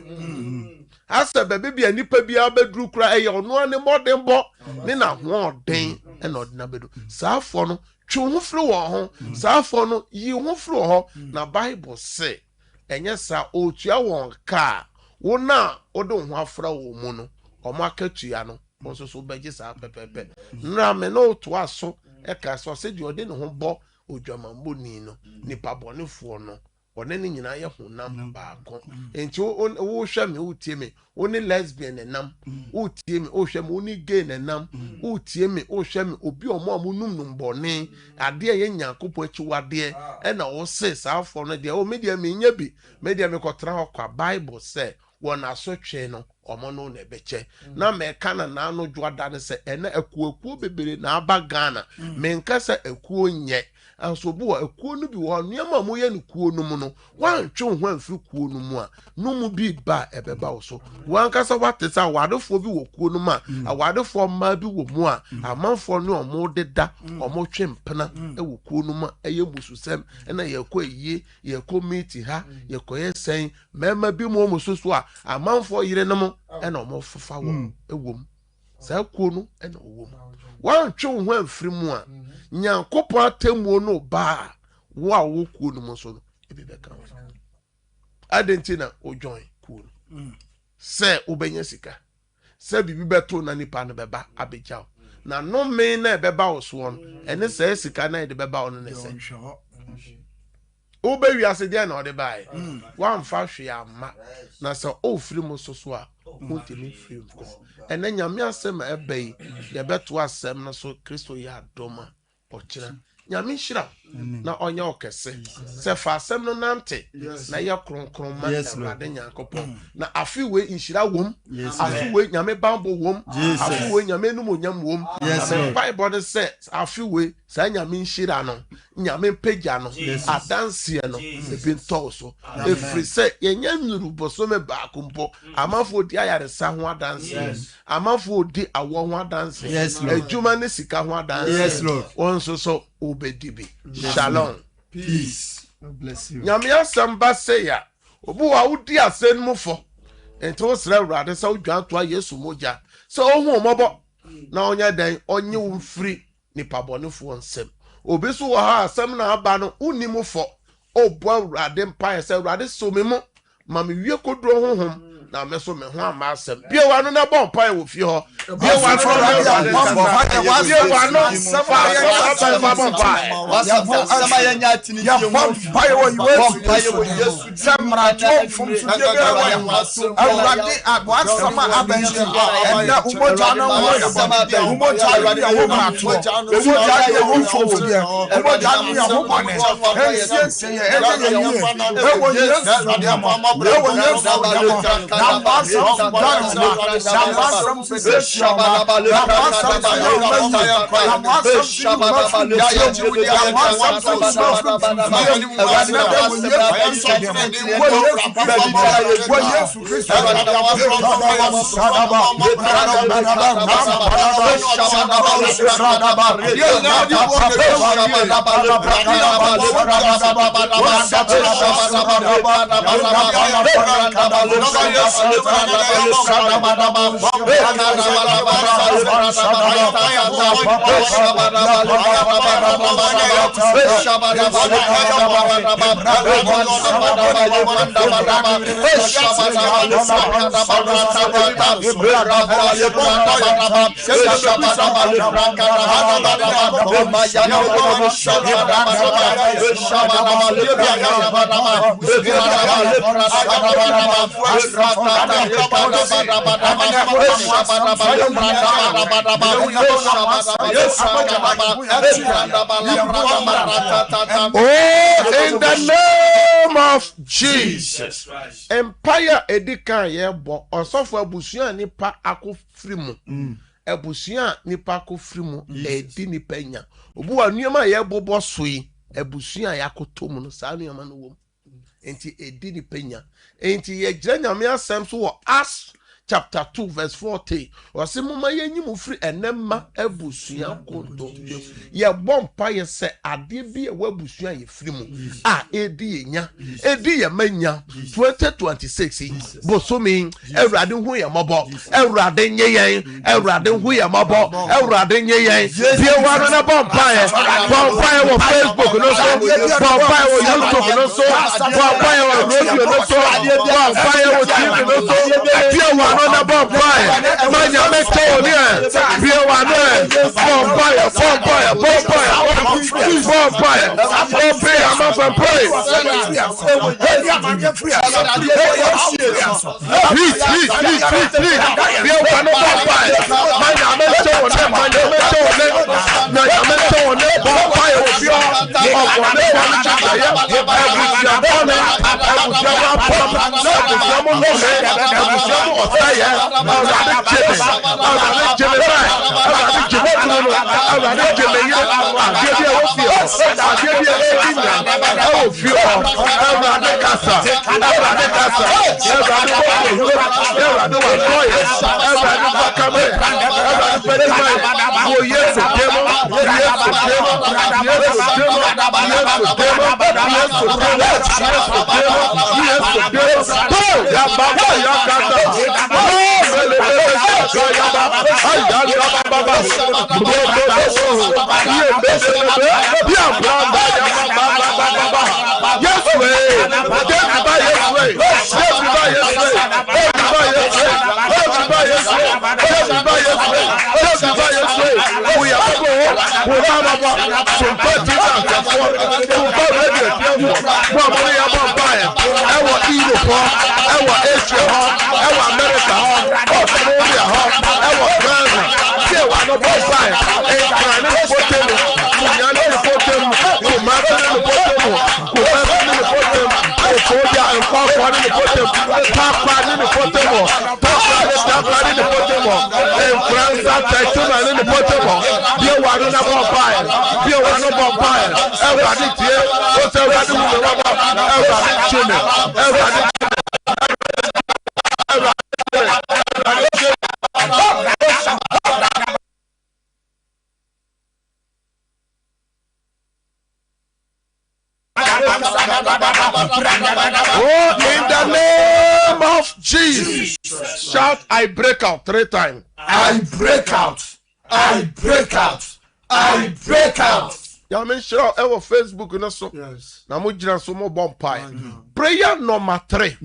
S3: asa bɛbi bi nipa bi abɛduru kora ɛyɛ ɔno ane mɔdenbɔ ne na ho ɔden ɛna ɔde na bɛdu saafo no twe ho firi wɔ ho saafo no yi ho firi wɔ hɔ na Bible sɛ ɛnyɛ sa otua wɔn ka wo na ɔde ho afra wɔ mu no ɔmo akatua no nso so bɛgye saa pɛpɛpɛ nra me no to aso ɛka so sɛ deɛ ɔde ne ho bɔ odwamamboni no nipa bɔnefoɔ no ɔne ne nyinaa yɛ honam baako nti wo hwɛ me wotie me wo ne lesbian nenam wotie me wo hwɛ me wo ne gay nenam wotie me wo hwɛ me obi ɔmo a mo num bɔne adeɛ yɛ nyankopɔn akyiwadeɛ ɛna wo se saafo no deɛ o media me nya bi media me kɔtra hɔ kwa Bible sɛ wɔn asotwe no ɔmo no na ɛbɛkyɛ na mɛka na naano dwoada ne sɛ ɛna akuakuo bebere na aba Ghana menka sɛ akuo nyɛ anso bi wɔ akuo no bi wɔ nneɛma mo yɛ no kuo no mu no wantwe ho amfiri kuo no mu a no mu bi ba ɛbɛba wo so wankasa wate sɛ awadefoɔ bi wɔ kuo no mu a awadefoɔ mmaa bi wɔ mu a amanfoɔ ne ɔmo deda ɔmo twe mpena ɛwɔ kuo no mu a ɛyɛ mususɛm ɛna yɛkɔ eyie yɛkɔ meeti ha yɛkɔ yɛ sɛn mɛma bi mu ɔmo soso a amanfoɔ yere no mo ɛna ɔmo fofa wɔ ɛwɔ mu saa kuo no ɛna ɔwɔ mu wantwe ho amfiri mu a nyankopɔn atemmuo no ba wo a wo kuo no mu so no ebi bɛka wo adenti na o join kuo no sɛ wobɛnya sika sɛ bibi bɛto na nipa no bɛba abegya wo na no me na ɛbɛba wo so no ɛne sɛ sika na ɛde bɛba wo no ne sɛ wobɛwi ase deɛ na ɔde bae wamfa hwee amma na sɛ ofiri mu so so a wontimi firi mu kɔ ɛnɛ nyame asɛm a ɛba yi yɛbɛto asɛm no so Kristo yɛ adom a ɔkyerɛ nyame hyira na ɔnyɛ ɔkɛse sɛ fa asɛm no nante na yɛ kronkron ma Awurade Nyankopɔn na afi we nhyira wom afi we nyame bambo wom afi we nyame numonyam wom na Bible no sɛ afi we saa nyame nhyira no nyame pagya no adanseɛ no ebi ntɔw so efiri sɛ yɛnya nuru bosome baako mpo amanfo di ayaresa ho adanseɛ amanfo di awɔ ho adanseɛ adwuma ne sika ho adanseɛ onso so obedibi shalom
S5: peace bless you
S3: nyame asɛm ba sɛ ya obi wa wodi asɛm mu fo enti wo srɛ Awurade sɛ wodwan to Yesu mogya sɛ ohu omɔbɔ na onya dan onye wo mfiri nipa bɔnefoɔ nsɛm obi so wɔ ha asɛm na aba no uni mu fo obo Awurade mpa sɛ Awurade so me mu ma me wie koduro honhom na me so me ho ama asɛm bie wa no na bɔ mpa wɔ fie hɔ bie wa no in the name of Jesus. Empire edikan yebo osofo abusua nipa akofrimu. Abusua nipa akofrimu edi nipa nya. Obu anuama yebo bosoi abusua yakotomu no sa anuama no wom. Enti edi nipa nya. Enti ye gire nyame asem so wo as chapter 2 verse 40 wase mama yenyi mu free enema abusua konto ye bompa ye se ade bi e wabusua ye free mu edi enya edi ye manya 2026 bosomi ewrade hu ye mobo ewrade nye yen ewrade hu ye mobo ewrade nye yen bie waro na bompa ye wo Facebook no so bompa ye wo YouTube no so bompa ye wo radio no so bompa ye wo TV no so bie na bonfire manya meto be one bonfire pray am up and pray please be one bonfire manya meto bonfire will be in the name of Jesus. Shout, I break out 3 times.
S4: I break out. I break out. I break out.
S3: Ya men share our Facebook no so.
S2: Yes.
S3: Na mo gina so mo bompai. Prayer number 3.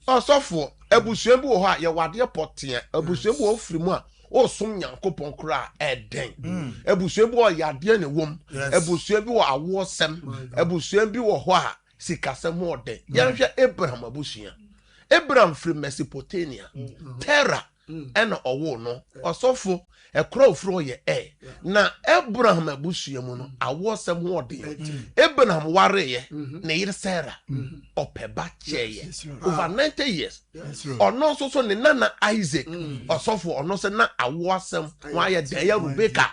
S3: Osofo ebusua bi wo ho a ye wade potea. Ebusua bi wo firi mu a o som Nyankopon kura eden. Ebusua bi wo yade ne wom. Ebusua bi wo awo sem. Ebusua bi wo ho a sikasem ho de. Yanhwe Abraham abusua. Abraham from Mesopotamia. Terra ena owo no. Osofo ekro ofro ye na Abraham abusua mu no awosem ho ode Abraham wareye na yire Sarah opeba cheye over 90 years ono so ne nana Isaac osofo ono se na awosem wa ye de ya Rebecca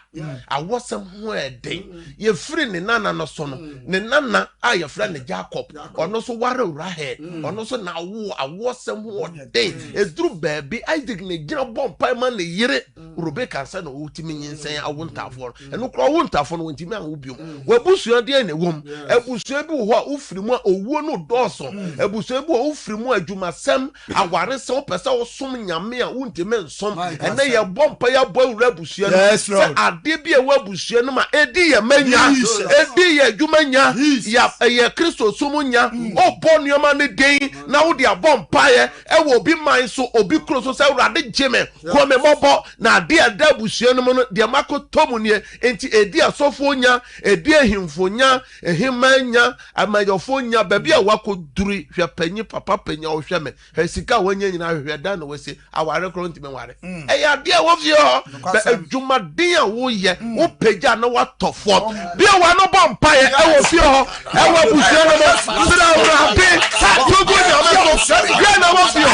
S3: awosem ho ede ye free ne nana no so no ne nana aye fra ne Jacob ono so ware Rahel ono so na awosem ho ode edru baby Isaac ne gina bompa ma ne yire Rebecca se no utimi nyensen awuntafo eno kro awuntafo no ntimi an obiom wabusua de ne wom abusua bi wo a ufiri mu a owuo no doso abusua bi wo ufiri mu adwumasem aware se opese wo som nyame a untimi nsom ene ye bompa ya boy abusua no se ade bi e wabusua no ma edi ye manya edi ye adwumanya ya ye Kristo sumunya obo nioma ne den na wo de abompa ye e wo obi man so obi kro so se urade jeme ko me mobo na ade ada abusua no no de mako tomu ne enti edi asofo nya edi ehimfo nya ehimanya amayofo nya baby a wakoduri hwe panyi papa panya wo hwe me sika wanya nyina hwe da na wese aware kro ntime ware eya de wo fie ho adwumaden a wo ye wo pagya na watofo bia wa no bompa ye e wo fie ho e wo abusua no mo sira urade to go na mo bia na wo fie ho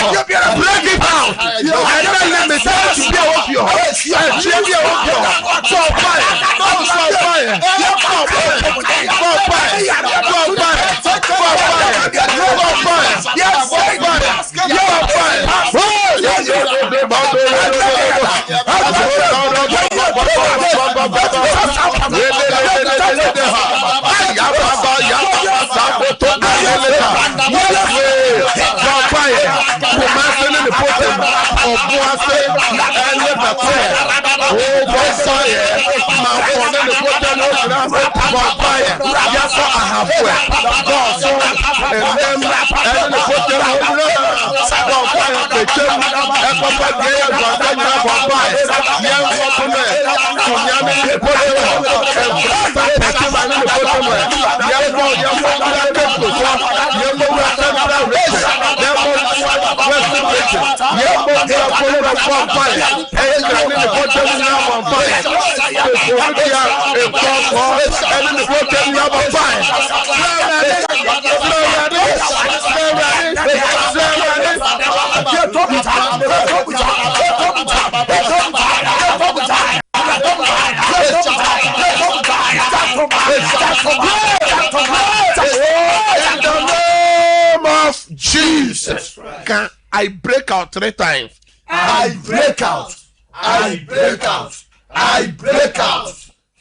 S3: break it down I don't let me say bia wo fie ho bia wo fie ho so fire Jesus, can I break out 3 times?
S2: I break out. I break out. I break out.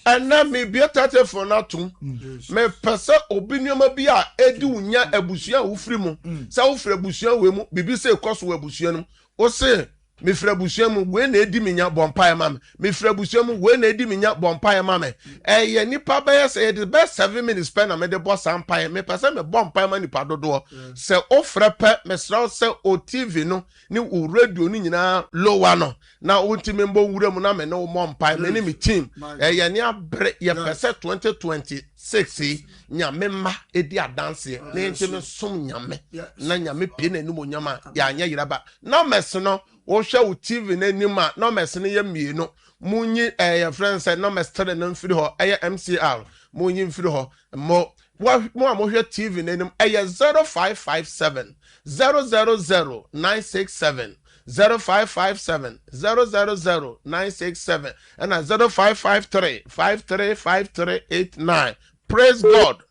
S3: And now me be a for natum. Me pesa obinioma bi a edi unya abusua ufiri mu. Sa ufiri abusua we mu bibi se koso abusua no. O se me firi abusua mu we na edi minya bompa ma me. Me firi abusua mu we na edi minya bompa ma me. Ye nipa ba ya say the best 7 minutes spend na me de boss ampa me pesa me bompa ma nipa dodo. Se ofre pe me sra se o TV no ni o radio ni nyina lower no. Na untimi mbo wure mu na me no mompa me ni me team. Ye ni abre ye pesa 2026 nyame ma edi adanse na ntimi som nyame na nyame pie na enumo nyama ya anya yiraba na mese no wo hwe wo TV na enima na mese no ye mienu munyi your friend say no mese tele na mfiri ho MCR munyi mfiri ho mo hwe TV na enim 0557 000 967 0557 000 967 and 0553 535389. Praise God.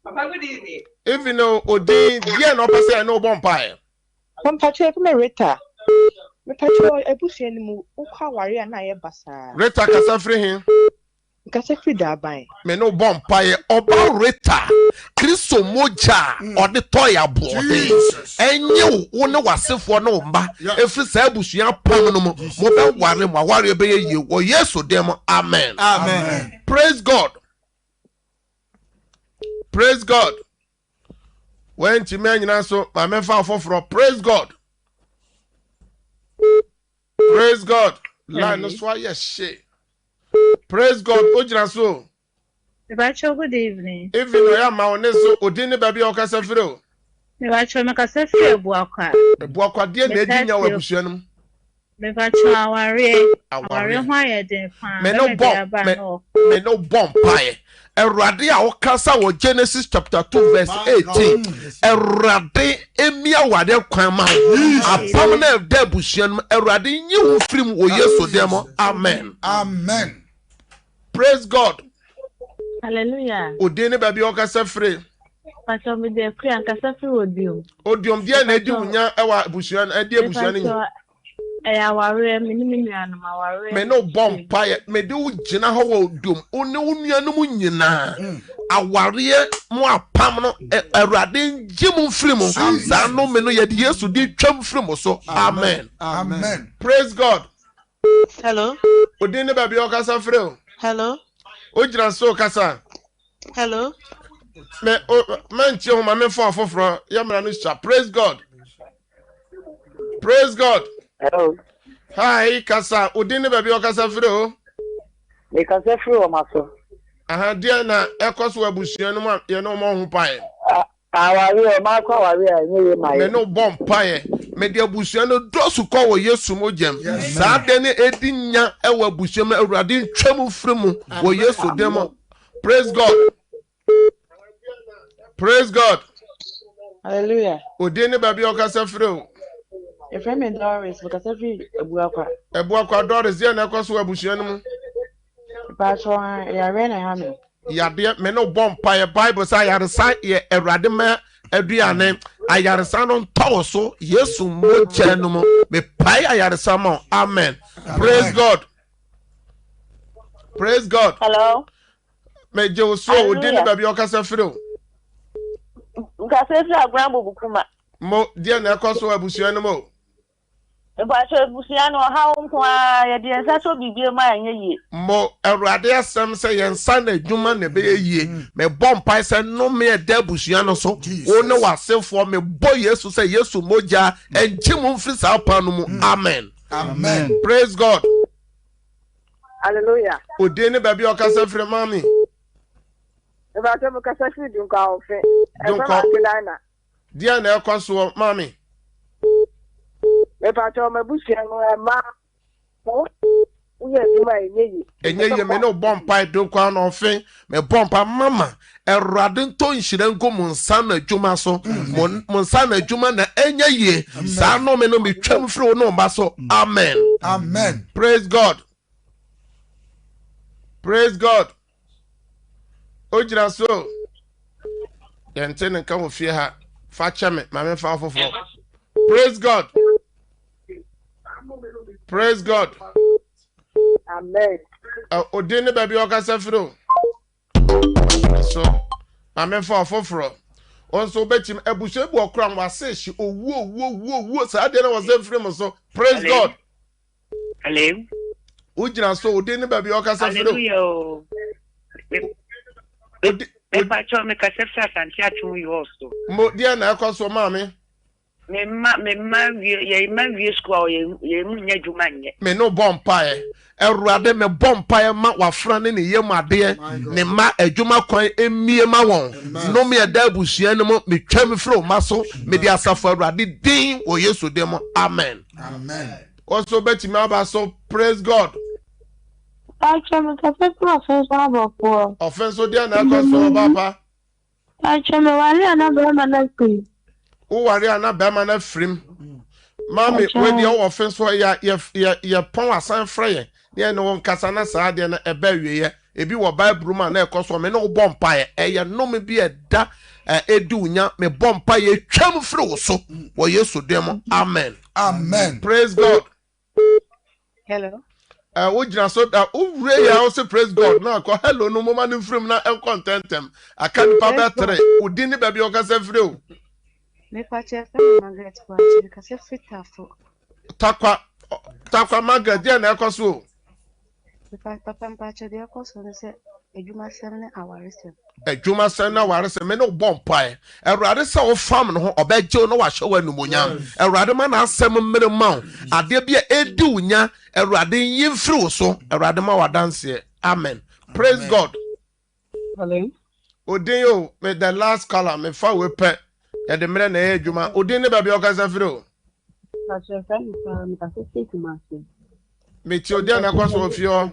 S6: Papa, good evening.
S3: Even though Odi, yeah, no person, no bonfire.
S6: Patrick, me Rita. Me Patrick, ebusi enimu ukwa wari anaye basa.
S3: Rita kasa free him.
S6: Kasa free da ban.
S3: Me no bonfire. Oba Rita. Kristo moja odi toya bode. Enye wo ne wasefo no mba. Efri sa ebusu ya pam no mo be ware be ye wo Yesu dem. Amen.
S2: Amen.
S3: Praise God. Praise God. When Chimenya so my men for praise God. Praise God. La no swa yes. Praise God. Ojina so.
S7: Bacho, good evening.
S3: Even though I'm my so odini baby o kasa firo.
S7: Bacho me kasa firo buakwa.
S3: Buakwa die na edi nya wabusua num.
S7: Me got you aware.
S3: Aware.
S7: Why didn't find
S3: Me no bomb pie. Erade a okasa wo Genesis chapter 2 verse 18. Erade emia wade kwan ma. Apam na evde busuan erade nyi wo firim wo Yesu demo. Amen.
S4: Amen.
S3: Praise God.
S7: Hallelujah.
S3: Odene baby okasa free.
S7: Pacho me de free and kasa free odium.
S3: Odium dia na edi unya ewa busuan edi busuan ni.
S7: Aware minimum and aware.
S3: Me no bomb pie. Me do jina ho odium. One unuanum nyina. Aware mo apam no erade ngimu firim. Za no me no ye de Yesu di twam firim so. Amen.
S4: Amen.
S3: Praise God.
S6: Hello.
S3: Odene baby okasa free.
S6: Hello.
S3: Ojira so kasa.
S6: Hello.
S3: Me manchi ho ma me for afofro yamra no sha. Praise God. Praise God.
S8: Hello.
S3: Hi kasa odene baby okasa free o.
S8: Me can say free o maso.
S3: Aha dia na ekoso abusuan no ma ye no mo ho pae.
S8: Awari o ma kwa awari enye ma ye.
S3: Me no bomb pae. Me de abusuan no dosu ko wo Yesu mo gem. Sa de ne edinya e wo abusuan ma Awurade ntwam frimu wo Yesu demo. Praise God. Praise God.
S6: Hallelujah.
S3: Odene baby okasa free o.
S6: Your friend me Doris because every ebuakwa.
S3: Ebuakwa Doris ye na ekoso abusuan no mu.
S6: Pacho ya rena hame.
S3: Yade me no bomb pae Bible say yaresa ye Awurade ma aduane ayaresa no ntawo so Yesu mo chenu mo me pae ayaresa mo. Amen. Praise God. Praise God.
S8: Hello.
S3: Me je so odene baby okasa free o.
S8: Nka say free agrambo bukuma.
S3: Mo dia na ekoso abusuan no mo.
S8: Pacho busia no ha nko a ye de ensa so bibie ma enye ye.
S3: Mo Awurade asem say yensa na adwuma na be yie me bomb pae say no me da abusuan no so wo ne wasefo me boy Yesu say Yesu moja enjim mfiri sa pa no mu. Amen.
S4: Amen.
S3: Praise God.
S8: Hallelujah.
S3: Odene baby okasa free mami.
S8: Pacho me ka say free dunka ofe.
S3: Dunka. Dia na ekoso mami.
S8: Me pacho me busia no ma. Uye duma enye.
S3: Enye ye me no bomb pae dunka no fe me bomb pa mama. Erade nto nhire nko monsa na adwuma so. Monsa na adwuma na enye ye. Sa no me no me twam free no mba so. Amen.
S4: Amen.
S3: Praise God. Praise God. Ojira so. Yente nka wo fie ha. Fa chame ma me fa foforo. Praise God. Praise God.
S8: Amen.
S3: Odene baby okasa free. So ma me fa foforo. Also betim ebushe bu okra wase shi owu sa de na wase free mo so. Praise God.
S9: Hello.
S3: Ojira so odene baby okasa free.
S9: Hallelujah. Me pacho me kasefsa santi atu you also.
S3: Mo dia na ekoso mami.
S9: Me ma ye ma wie school ye munya djuma nye.
S3: Me no bomb pae. Erade me bomb pae ma wafra ne ne yem ade ne ma adwuma kwan emie ma won. No me da abusua ne mo me twam fro ma so me di asafo Erade din wo Yesu dem. Amen.
S4: Amen.
S3: Also betimi aba so praise God.
S7: Pacho me kasa free offense aboko.
S3: Offense dia na ekoso papa.
S7: Pacho me wale na be ma na free.
S3: Wo ware ana be ma na frim. Mami we dia offense ya pon asan freye. Ne no nkasa na saa de na eba wiye. Ebi wo Bible ma na ekoso me no bomb pae. Eye no me bi eda edu nya me bomb pae twam free wo so. Wo Yesu dem. Amen.
S4: Amen.
S3: Praise God.
S6: Hello.
S3: Ojira so that ure ya also praise God na ko hello no mo man frame na en contentem aka ni pa betre udini baby okasa free o
S6: Me pacho Margaret pacho because free tafo.
S3: takwa Margaret dia na ekoso
S6: Me papa pacho dia koso ne se edwuma sem ne awaresem.
S3: adwuma sen na ware se me no bomb pae Erade se wo fam no ho obeje no wa hwe wanumunya Erade ma na asem mmere ma ade bia edi unya Erade yin free so Erade ma wadanse. Amen. Praise God.
S6: Hello.
S3: Odin me the last color me fa we pe ya de mere na adwuma odin ne ba bia okasa free o
S7: Patrick, friend, Pacific Master.
S3: Meet your dinner, cause of your.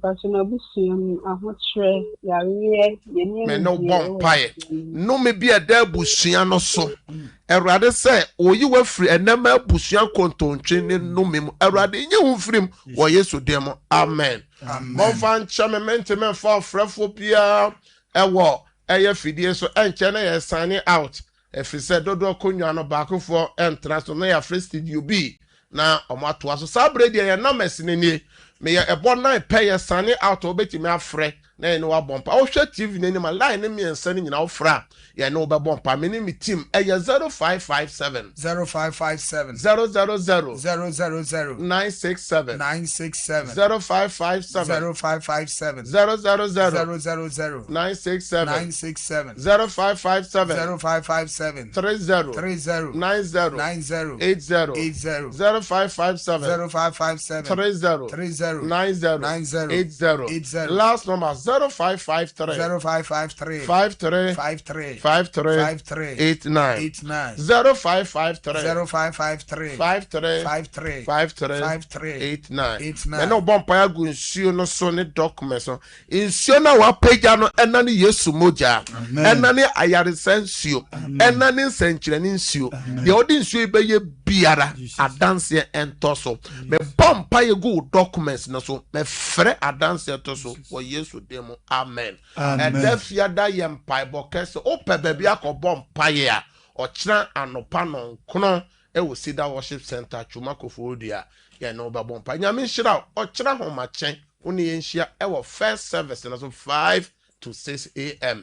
S7: Patrick, no bushing, a hot tray, Yaria,
S3: Me no bon pie. No me be a dare bushiano so. A rather say, or you were free and never bushian conton training no memo. A rather you free or yes to demo. Amen. Mon fan chamament for Frephopia. A war, a year fiddy so and China signing out. If he said Dodo Kunyano back for entrance to my first you be. Now, on what was a sabre, and no messing in ye. May a bon night pay a sunny out of it in my friend. Nay, no bump. I'll shut you in my line and me and sending in our fra. Ya no bump. I mean, me team a 0557
S4: 0557
S3: 000
S4: 000
S3: 967
S4: 967
S3: 0557
S4: 0557
S3: 000
S4: 000
S3: 967
S4: 967
S3: 0557
S4: 0557
S3: 30
S4: 30
S3: 90
S4: 90
S3: 80
S4: 80
S3: 0557
S4: 0557
S3: 30
S4: 30
S3: 90
S4: 90
S3: 80
S4: 80
S3: last number 0553
S4: 0553
S3: 53
S4: 53
S3: 53
S4: 53
S3: 89
S4: 89
S3: 0553
S4: 0553
S3: 53
S4: 53
S3: 53
S4: 53
S3: 89
S4: 89
S3: no bompa ya gu nsuo no so ne documents no nsuo na wa pagya no ena ne Yesu moja ena ne ayaresa nsuo ena ne nsankyerɛ ne nsuo de odi nsuo be ye biara adanse ento so me bompa ye gu documents no so me frɛ adanse ento so wo Yesu demo amen and defia da ye mpai bokese opɛ baabi akɔbɔ mpaye a ɔkyena anopa no nkono ewo Sida Worship Center Chumakofo dia ya no ba bompa nyame hyira ɔkyena homakyɛn woni yenhyia ewo first service na so 5 to 6 a.m.